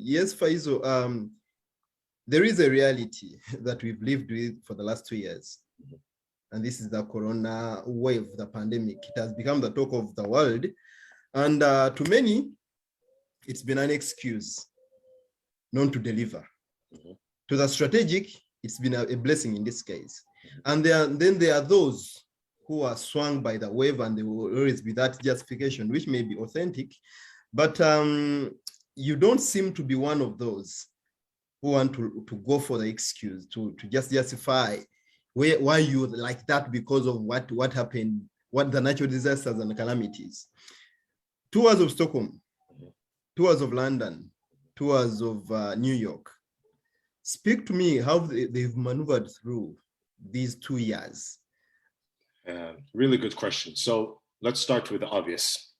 Yes, Faisal, there is a reality that we've lived with for the last 2 years. And this is the corona wave, the pandemic. It has become the talk of the world. And to many, it's been an excuse not to deliver. To the strategic, it's been a blessing in this case. And then there are those who are swung by the wave, and there will always be that justification, which may be authentic, but you don't seem to be one of those who want to go for the excuse, to just justify why you like that because of what happened, what the natural disasters and calamities. Tours of Stockholm, tours of London, tours of New York. Speak to me how they've maneuvered through these 2 years. Really good question. So let's start with the obvious.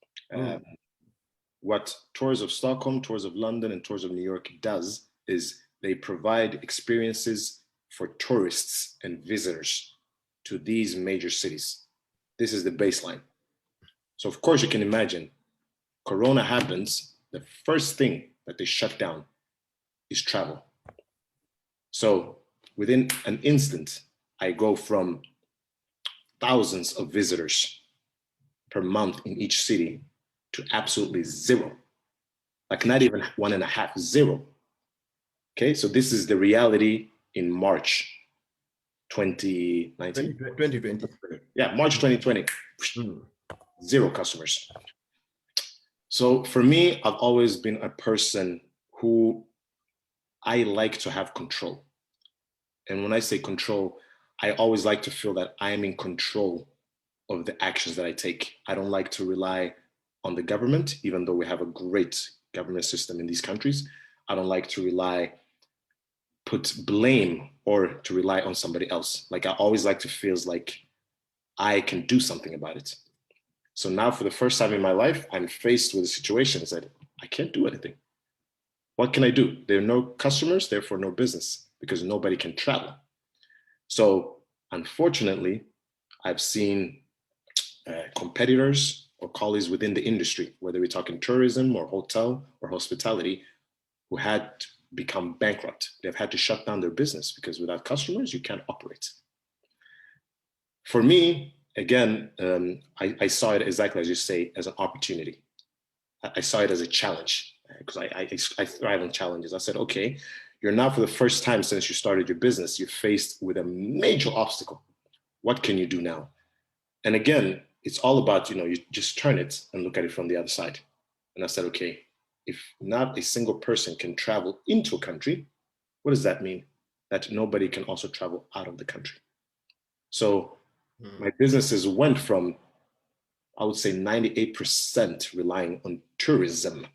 What Tours of Stockholm, Tours of London, and Tours of New York does is they provide experiences for tourists and visitors to these major cities. This is the baseline. So of course you can imagine, Corona happens, the first thing that they shut down is travel. So within an instant, I go from thousands of visitors per month in each city to absolutely zero, like not even 1.5, zero. Okay, so this is the reality in March 2019. 2020. Yeah, March 2020, zero customers. So for me, I've always been a person who I like to have control. And when I say control, I always like to feel that I am in control of the actions that I take. I don't like to rely on the government, even though we have a great government system in these countries. I don't like to put blame or to rely on somebody else. Like I always like to feel like I can do something about it. So now for the first time in my life, I'm faced with a situation that I can't do anything. What can I do? There are no customers, therefore no business, because nobody can travel. So unfortunately, I've seen competitors or colleagues within the industry, whether we're talking tourism or hotel or hospitality, who had become bankrupt. They've had to shut down their business because without customers, you can't operate. For me, again, I saw it exactly as you say, as an opportunity. I saw it as a challenge because I thrive on challenges. I said, okay, you're now for the first time since you started your business, you're faced with a major obstacle. What can you do now? And again, it's all about, you just turn it and look at it from the other side. And I said, okay, if not a single person can travel into a country, what does that mean? That nobody can also travel out of the country. So my businesses went from, I would say 98% relying on tourism,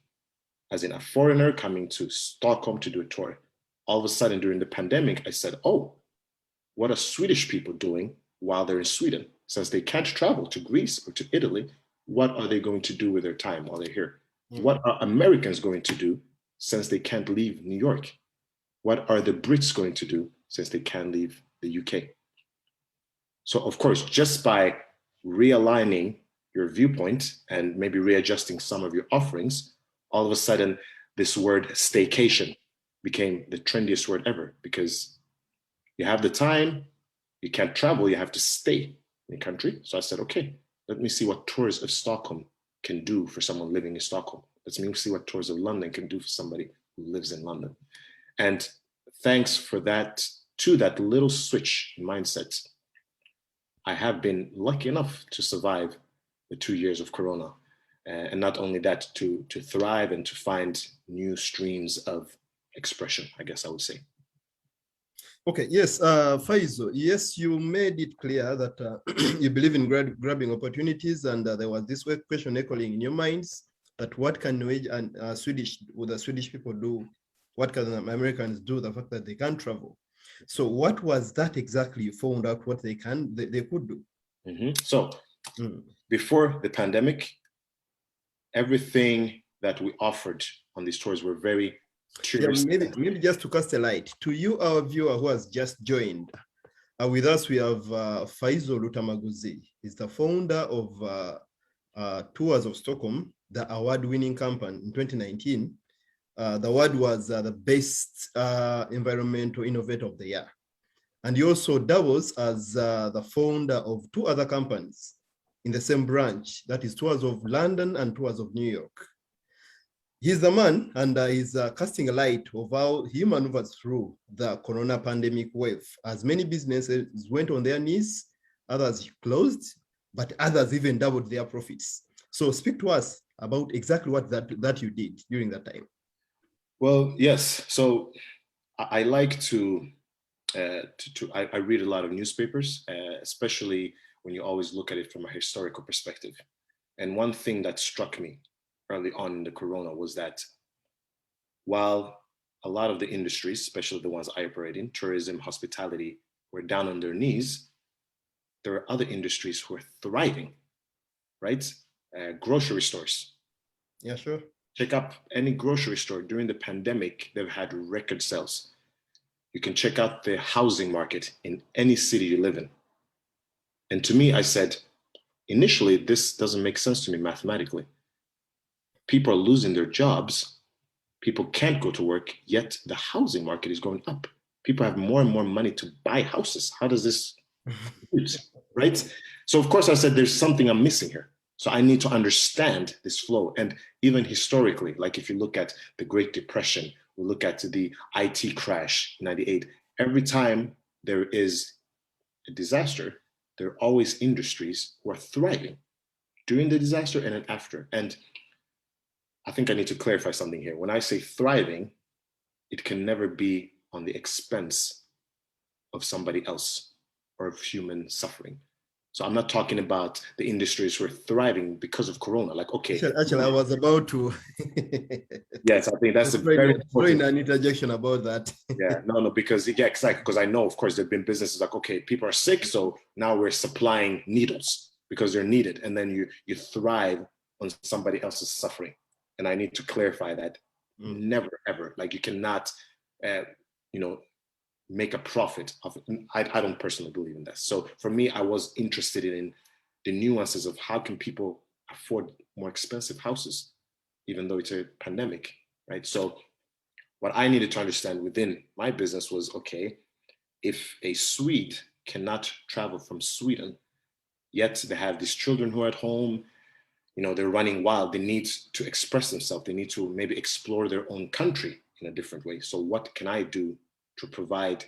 as in a foreigner coming to Stockholm to do a tour. All of a sudden during the pandemic, I said, oh, what are Swedish people doing while they're in Sweden? Since they can't travel to Greece or to Italy, what are they going to do with their time while they're here? What are Americans going to do since they can't leave New York? What are the Brits going to do since they can't leave the UK? So of course, just by realigning your viewpoint and maybe readjusting some of your offerings, all of a sudden this word staycation became the trendiest word ever, because you have the time, you can't travel, you have to stay in the country. So I said, okay, let me see what Tours of Stockholm can do for someone living in Stockholm. Let's see what Tours of London can do for somebody who lives in London. And thanks for that, to that little switch in mindset, I have been lucky enough to survive the 2 years of Corona. And not only that, to thrive and to find new streams of expression, I guess I would say. Okay, yes, Faisal, yes, you made it clear that you believe in grabbing opportunities, and there was this question echoing in your minds that what can the Swedish people do? What can Americans do? The fact that they can't travel. So what was that exactly you found out what they could do? So before the pandemic, everything that we offered on these tours were very curious. Yeah, maybe just to cast a light to you, our viewer who has just joined. With us, we have Faizal Lutamaguzi. He's the founder of Tours of Stockholm, the award-winning company in 2019. The award was the best environmental innovator of the year. And he also doubles as the founder of 2 other companies in the same branch, that is Tours of London and Tours of New York. He's the man, and he's casting a light of how he maneuvers through the corona pandemic wave, as many businesses went on their knees, others closed, but others even doubled their profits. So speak to us about exactly what that you did during that time. Well, yes. So I like to I read a lot of newspapers, especially when you always look at it from a historical perspective. And one thing that struck me early on in the corona was that while a lot of the industries, especially the ones I operate in, tourism, hospitality, were down on their knees, there are other industries who are thriving, right? Grocery stores. Yeah, sure. Check up any grocery store during the pandemic, they've had record sales. You can check out the housing market in any city you live in. And to me, I said, initially, this doesn't make sense to me mathematically. People are losing their jobs. People can't go to work, yet the housing market is going up. People have more and more money to buy houses. How does this use, right? So of course I said, there's something I'm missing here. So I need to understand this flow. And even historically, like if you look at the Great Depression, we look at the IT crash in 98, every time there is a disaster, there are always industries who are thriving during the disaster and then after. And I think I need to clarify something here. When I say thriving, it can never be on the expense of somebody else or of human suffering. So I'm not talking about the industries who are thriving because of Corona. Like, okay. Actually, I was about to. Yes, I think that's a very important. An interjection about that. Yeah, no, because yeah, exactly. Because I know, of course, there've been businesses like, okay, people are sick, so now we're supplying needles because they're needed, and then you thrive on somebody else's suffering. And I need to clarify that never ever. Like you cannot, make a profit of it. I don't personally believe in that. So for me, I was interested in the nuances of how can people afford more expensive houses, even though it's a pandemic, right? So what I needed to understand within my business was, okay, if a Swede cannot travel from Sweden, yet they have these children who are at home, they're running wild, they need to express themselves, they need to maybe explore their own country in a different way. So what can I do to provide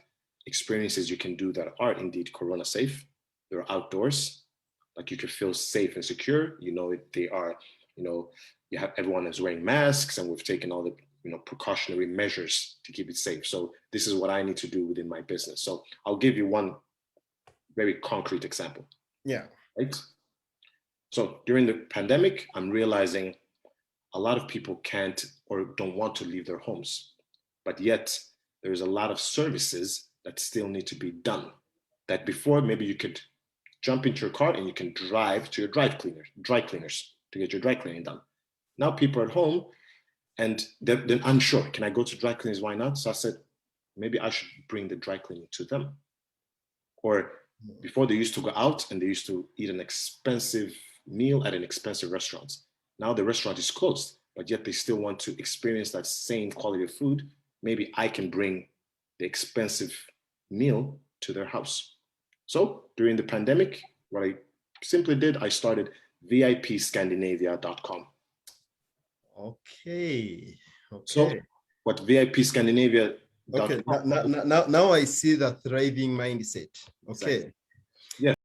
experiences you can do that are indeed Corona safe? They're outdoors, like you can feel safe and secure. They are, you have everyone is wearing masks, and we've taken all the precautionary measures to keep it safe. So this is what I need to do within my business. So I'll give you one very concrete example. Yeah. Right. So during the pandemic, I'm realizing a lot of people can't or don't want to leave their homes, but yet there's a lot of services that still need to be done. That before, maybe you could jump into your car and you can drive to your dry cleaners to get your dry cleaning done. Now people are at home and they're unsure. Can I go to dry cleaners? Why not? So I said, maybe I should bring the dry cleaning to them. Or before, they used to go out and they used to eat an expensive meal at an expensive restaurant. Now the restaurant is closed, but yet they still want to experience that same quality of food. Maybe I can bring the expensive meal to their house. So during the pandemic, what I simply did, I started VIPscandinavia.com. Okay. So what VIPscandinavia.com. Okay, now I see the thriving mindset. Okay. Exactly. Yeah.